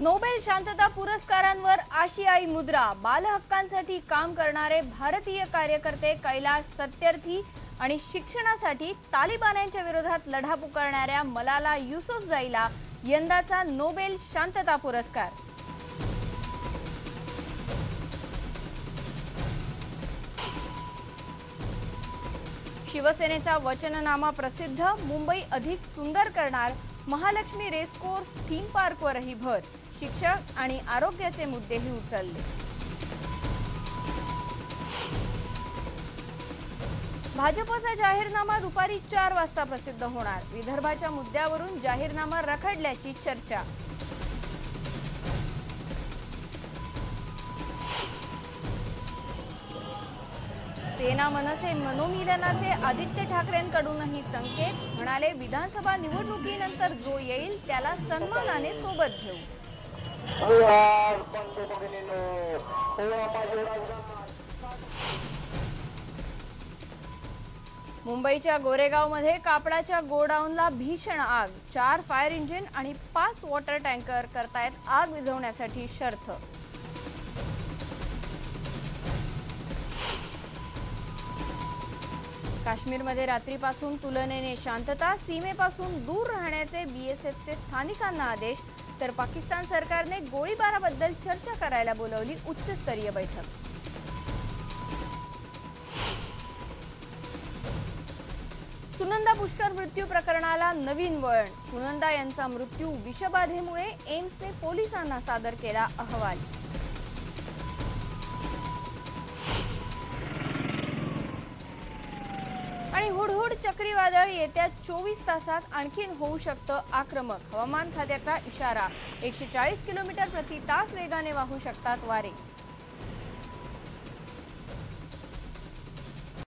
Nobel शांतता पुरस्कारांवर आशियाई मुद्रा, बालहक्कांसाठी काम करणारे भारतीय कार्यकर्ते कैलाश सत्यार्थी आणि शिक्षणासाठी तालिबान्यांच्या विरोधात लढा पुकारणाऱ्या मलाला युसुफझईला यंदाचा नोबेल शांतता पुरस्कार। शिवसेनेचा वचननामा प्रसिद्ध, मुंबई अधिक सुंदर करणार, महालक्ष्मी रेसकोर्स थीम पार्कवरही भर, शिक्षक आणि आरोग्याचे मुद्देही उचलले। भाजपचा जाहीरनामा दुपारी 4 वाजता प्रसिद्ध होणार, विदर्भाच्या मुद्द्यावरून जाहीरनामा रखडल्याची चर्चा। सेना मनसे मनोमिलनाचे आदित्य ठाकरेंकडूनही संकेत, म्हणाले विधानसभा निवडणुकीनंतर जो येईल त्याला सन्मानाने सोबत घेऊ। मुंबईच्या गोरेगावमध्ये कापडाच्या गोडाऊनला भीषण आग, 4 फायर इंजिन आणि 5 वॉटर टँकर करतायत आग विझवण्यासाठी शर्थ। काश्मीरमध्ये रात्रीपासून तुलनेने शांतता, सीमेपासून दूर राहण्याचे बीएसएफचे स्थानिकांना आदेश, तर पाकिस्तान सरकारने गोळीबाराबद्दल चर्चा करायला बोलावली उच्चस्तरीय बैठक। सुनंदा पुष्कर मृत्यू प्रकरणाला नवीन वळण, सुनंदा यांचा मृत्यू विषबाधेमुळे, एम्सने पोलिसांना सादर केला अहवाल। आणि हुडहुड चक्रीवादळ येत्या 24 तासात आणखीन होऊ शकतं आक्रमक, हवामान खात्याचा इशारा, 140 किलोमीटर प्रति तास वेगाने वाहू शकतात वारे।